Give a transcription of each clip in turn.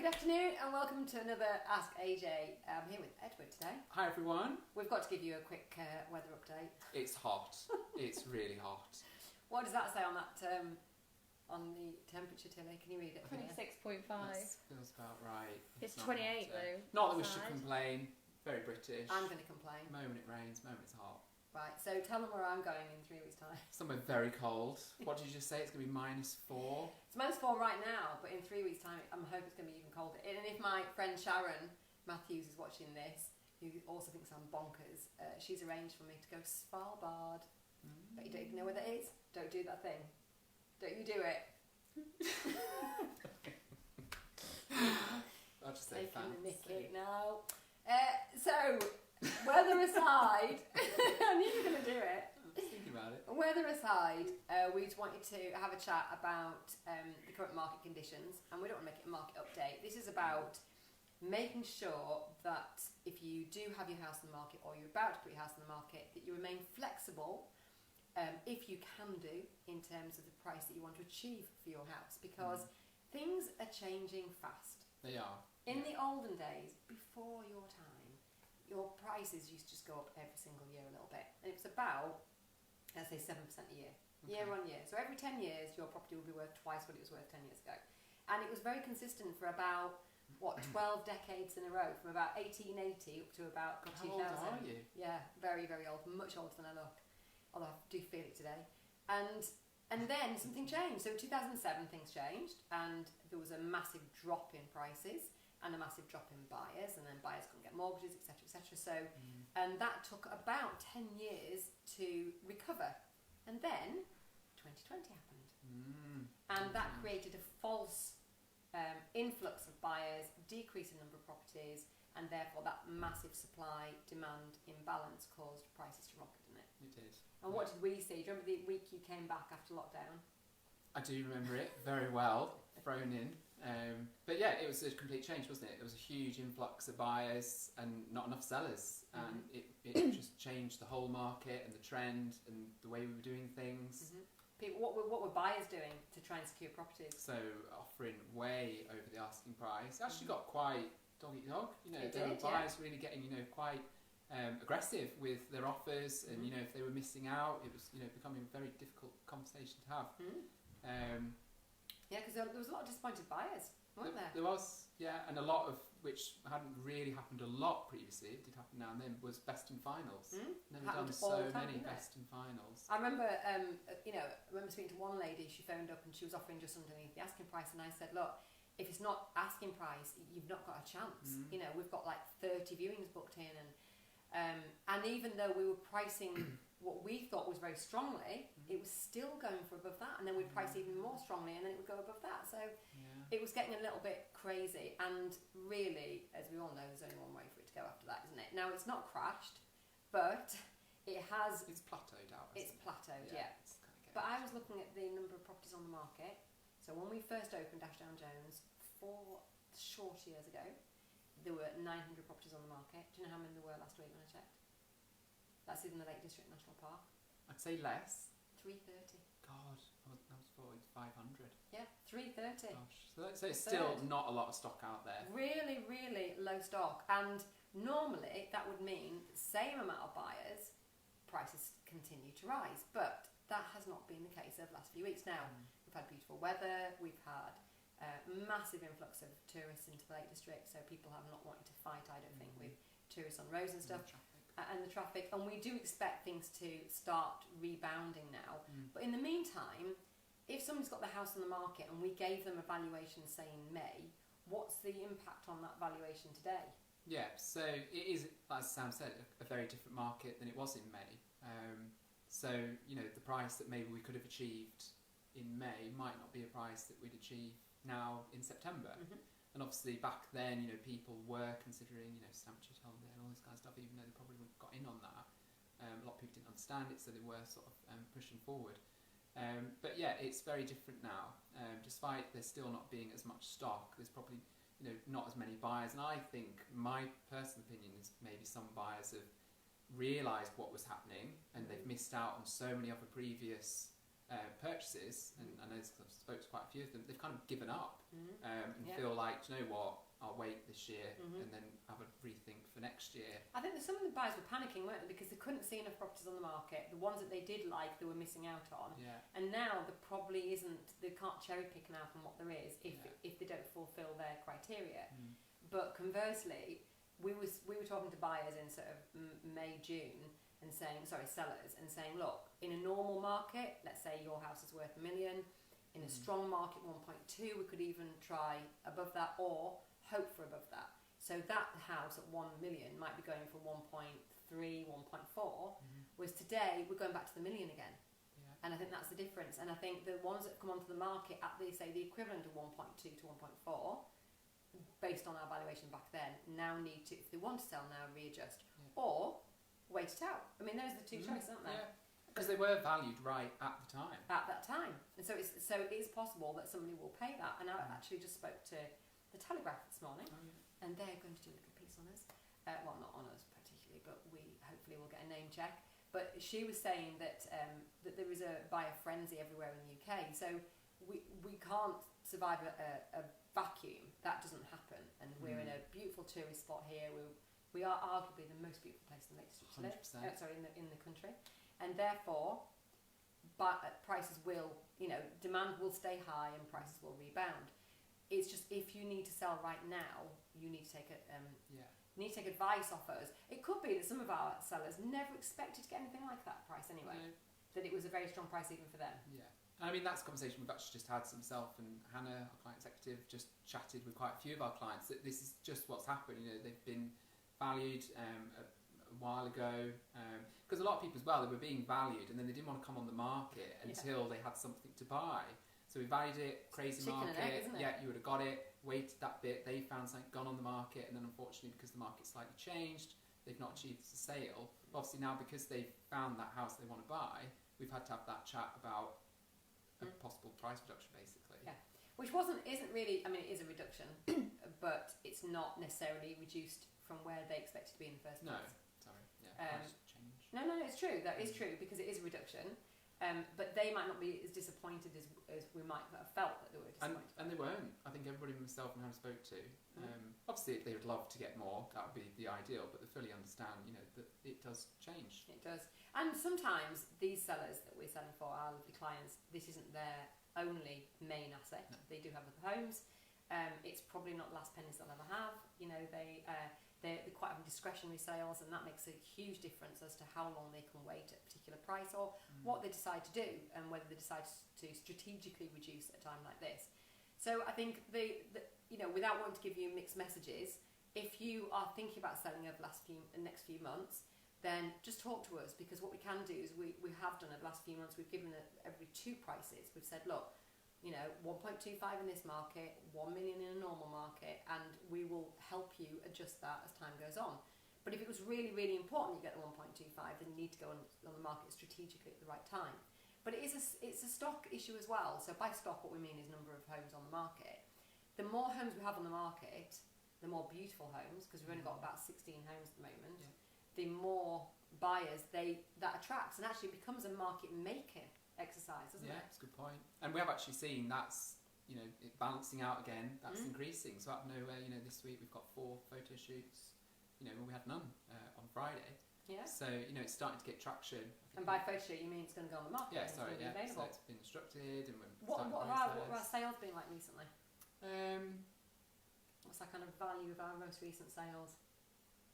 Good afternoon and welcome to another Ask AJ. I'm here with Edward today. Hi everyone. We've got to give you a quick weather update. It's hot. It's really hot. What does that say on that on the temperature, Tilly? Can you read it? 26.5. That feels about right. It's not 28 hot, though. Not that we outside. should complain. Very British. I'm going to complain. Moment it rains, moment it's hot. Right, so tell them where I'm going in 3 weeks' time. Somewhere very cold. What did you just say? It's going to be -4? It's -4 right now, but in 3 weeks' time, I'm hoping it's going to be even colder. And if my friend Sharon Matthews is watching this, who also thinks I'm bonkers, she's arranged for me to go to Svalbard. But you don't even know where that is. Don't do that thing. Don't you do it. I'll just say Taking the fancy. mickey now. So, weather aside, I knew you were going to do it. I was thinking about it. Weather aside, we just wanted to have a chat about the current market conditions, and we don't want to make it a market update. This is about making sure that if you do have your house on the market or you're about to put your house on the market, that you remain flexible, if you can do, in terms of the price that you want to achieve for your house, because things are changing fast. They are. In the olden days, before your time, your prices used to just go up every single year a little bit. And it was about, let's say, 7% a year, year on year. So every 10 years, your property will be worth twice what it was worth 10 years ago. And it was very consistent for about, 12 decades in a row, from about 1880 up to about 2000. How old are you? Yeah, very, very old, much older than I look. Although I do feel it today. And then something changed. So in 2007 things changed and there was a massive drop in prices and a massive drop in buyers, and then buyers couldn't get mortgages, etc., etc. So, and that took about 10 years to recover. And then 2020 happened. And that created a false influx of buyers, decrease in number of properties, and therefore that massive supply-demand imbalance caused prices to rocket, didn't it? It did. And what did we see? Do you remember the week you came back after lockdown? I do remember it very well, thrown in. But yeah, it was a complete change, wasn't it? There was a huge influx of buyers and not enough sellers. And it just changed the whole market and the trend and the way we were doing things. People, what were buyers doing to try and secure properties? So offering way over the asking price. It actually got quite dog eat dog. You know, It there were did, buyers really getting, quite aggressive with their offers, and if they were missing out, it was becoming a very difficult conversation to have. Yeah, because there was a lot of disappointed buyers, weren't there? There was, yeah, and a lot of which hadn't really happened a lot previously. It did happen now and then. Was best and finals. Never Happened done all so the time, many didn't it? best and finals. I remember, I remember speaking to one lady. She phoned up and she was offering just underneath the asking price, and I said, look, if it's not asking price, you've not got a chance. We've got like 30 viewings booked in, and even though we were pricing what we thought was very strongly, it was still going for above that, and then we'd price even more strongly, and then it would go above that. So it was getting a little bit crazy, and really, as we all know, there's only one way for it to go after that, isn't it? Now, it's not crashed, but it has... It's plateaued out. It's plateaued, yeah. yeah. But I was looking at the number of properties on the market. So when we first opened Ashdown Jones 4 short years ago, there were 900 properties on the market. Do you know how many there were last week when I checked? That's in the Lake District National Park. I'd say less. 330. God, I was thought it was 500. Yeah, 330. Gosh, so it's still not a lot of stock out there. Really, really low stock. And normally that would mean the same amount of buyers, prices continue to rise. But that has not been the case over the last few weeks. Now, we've had beautiful weather, we've had massive influx of tourists into the Lake District, so people have not wanted to fight, I don't think, with tourists on roads and stuff. And the traffic, and we do expect things to start rebounding now. But in the meantime, if somebody's got their house on the market and we gave them a valuation, say in May, what's the impact on that valuation today? Yeah, so it is, as Sam said, a very different market than it was in May. So, the price that maybe we could have achieved in May might not be a price that we'd achieve now in September. And obviously back then, people were considering, stamp duty holiday and all this kind of stuff, even though they probably wouldn't have got in on that. A lot of people didn't understand it, so they were sort of pushing forward. But yeah, it's very different now. Despite there still not being as much stock, there's probably not as many buyers. And I think my personal opinion is maybe some buyers have realised what was happening and they've missed out on so many other previous purchases, and I know I've spoke to quite a few of them, they've kind of given up and Yeah. feel like, do you know what, I'll wait this year and then have a rethink for next year. I think that some of the buyers were panicking, weren't they? Because they couldn't see enough properties on the market. The ones that they did like, they were missing out on. Yeah. And now there probably isn't, they can't cherry pick now from what there is if they don't fulfil their criteria. But conversely, we were talking to buyers in sort of May, June, and saying, sellers, and saying, look, in a normal market, let's say your house is worth $1 million. In a strong market, 1.2, we could even try above that or hope for above that. So that house at 1 million might be going for 1.3, 1.4, whereas today we're going back to the million again. Yeah. And I think that's the difference. And I think the ones that have come onto the market at the equivalent of 1.2 to 1.4, based on our valuation back then, now need to, if they want to sell now, readjust or wait it out. I mean, those are the two choices, aren't they? Yeah. Because they were valued right at the time. At that time, and so it is possible that somebody will pay that. And I actually just spoke to the Telegraph this morning, and they're going to do a little piece on us. Well, not on us particularly, but we hopefully will get a name check. But she was saying that that there is a buyer frenzy everywhere in the UK. So we can't survive a vacuum. That doesn't happen. And we're in a beautiful tourist spot here. We are arguably the most beautiful place in the Lake District to live. In the country, and therefore, prices will, demand will stay high and prices will rebound. It's just if you need to sell right now, you need to take advice off us. It could be that some of our sellers never expected to get anything like that price anyway. No. That it was a very strong price even for them. Yeah. I mean, that's a conversation we've actually just had. Myself and Hannah, our client executive, just chatted with quite a few of our clients that this is just what's happened. They've been valued a while ago, because a lot of people as well, they were being valued and then they didn't want to come on the market until they had something to buy. So we valued it, crazy market, egg, isn't it? You would have got it, waited that bit, they found something, gone on the market, and then unfortunately because the market slightly changed, they've not achieved the sale. But obviously now because they've found that house they want to buy, we've had to have that chat about a possible price reduction basically. Yeah, which isn't really, I mean it is a reduction, but it's not necessarily reduced from where they expected to be in the first place. Price change. No, it's true. That is true because it is a reduction. But they might not be as disappointed as we might have felt that they were disappointed. And they weren't. I think everybody myself and Hannah spoke to, obviously they would love to get more, that would be the ideal, but they fully understand, that it does change. It does. And sometimes these sellers that we're selling for, our lovely clients, this isn't their only main asset. No. They do have other homes. It's probably not the last pennies they'll ever have. They're quite having discretionary sales, and that makes a huge difference as to how long they can wait at a particular price or what they decide to do, and whether they decide to strategically reduce at a time like this. So I think without wanting to give you mixed messages, if you are thinking about selling over the next few months, then just talk to us, because what we can do is we have done over the last few months, we've given every two prices. We've said, look, 1.25 in this market, 1 million in a normal market, and we will help you adjust that as time goes on. But if it was really, really important you get the 1.25, then you need to go on the market strategically at the right time. But it's a stock issue as well. So by stock, what we mean is number of homes on the market. The more homes we have on the market, the more beautiful homes, because we've only got about 16 homes at the moment, the more buyers that attracts, and actually becomes a market making exercise, doesn't it? Yeah, that's a good point. And we have actually seen that's it balancing out again. That's increasing. So out of nowhere, this week we've got 4 photo shoots. We had none on Friday. Yeah. So it's starting to get traction. And by photo shoot, you mean it's going to go on the market? Yeah, sorry. Yeah. Available. So it's been instructed, and we're what have our sales been like recently? What's that kind of value of our most recent sales?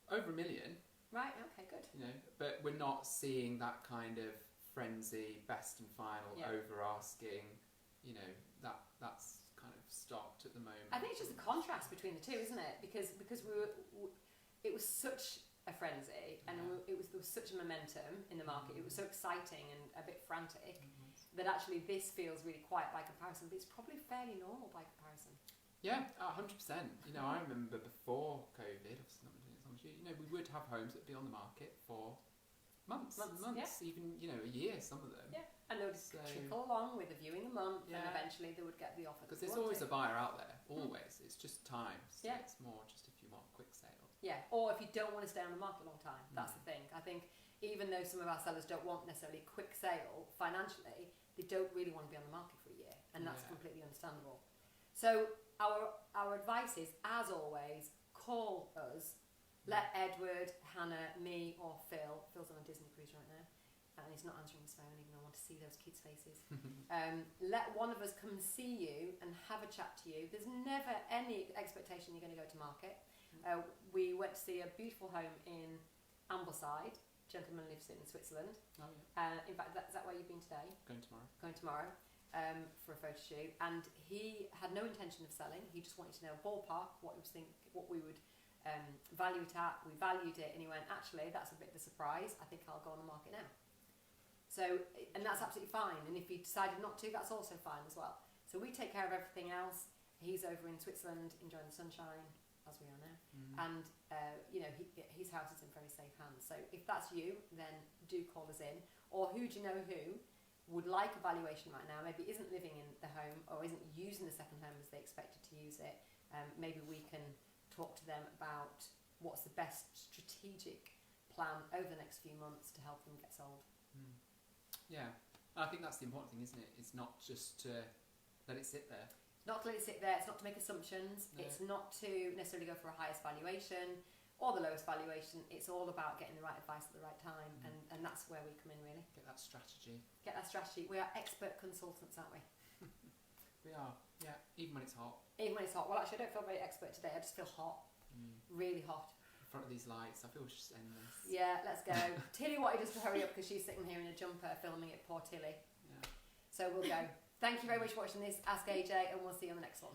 Over 1 million. Right. Okay. Good. But we're not seeing that kind of frenzy, best and final, over asking. That's kind of stopped at the moment. I think it's just the contrast between the two, isn't it? Because it was such a frenzy, and there was such a momentum in the market. It was so exciting and a bit frantic that actually this feels really quiet by comparison, but it's probably fairly normal by comparison. Yeah, 100%. I remember before COVID, obviously not doing it so much, we would have homes that would be on the market for months, even a year, some of them. Yeah, and they would trickle along with a viewing a month, and eventually they would get the offer. Because there's always a buyer out there, always. It's just time. So it's more just if you want a quick sale. Yeah, or if you don't want to stay on the market a long time, that's the thing. I think even though some of our sellers don't want necessarily a quick sale financially, they don't really want to be on the market for a year, and that's completely understandable. So our advice is, as always, call us. Let Edward, Hannah, me, or Phil's on a Disney cruise right now, and he's not answering his phone, even though I want to see those kids' faces. Let one of us come see you and have a chat to you. There's never any expectation you're going to go to market. We went to see a beautiful home in Ambleside. Gentleman lives in Switzerland. Oh, yeah. In fact, is that where you've been today? Going tomorrow. Going tomorrow for a photo shoot. And he had no intention of selling. He just wanted to know ballpark what we would value it at. We valued it, and he went, actually, that's a bit of a surprise. I think I'll go on the market now. So, and that's absolutely fine. And if he decided not to, that's also fine as well. So we take care of everything else. He's over in Switzerland enjoying the sunshine, as we are now. And his house is in very safe hands. So if that's you, then do call us in. Or who do you know who would like a valuation right now, maybe isn't living in the home or isn't using the second home as they expected to use it. Maybe we can talk to them about what's the best strategic plan over the next few months to help them get sold. Yeah, I think that's the important thing, isn't it? It's not just to let it sit there. Not to let it sit there, it's not to make assumptions, it's not to necessarily go for a highest valuation or the lowest valuation. It's all about getting the right advice at the right time, and that's where we come in, really. Get that strategy. We are expert consultants, aren't we? We are, yeah, even when it's hot. Even when it's hot. Well, actually, I don't feel very expert today, I just feel hot. Really hot. In front of these lights, I feel just endless. Yeah, let's go. Tilly wanted us to hurry up because she's sitting here in a jumper filming it, poor Tilly. Yeah. So we'll go. Thank you very much for watching this Ask AJ, and we'll see you on the next one.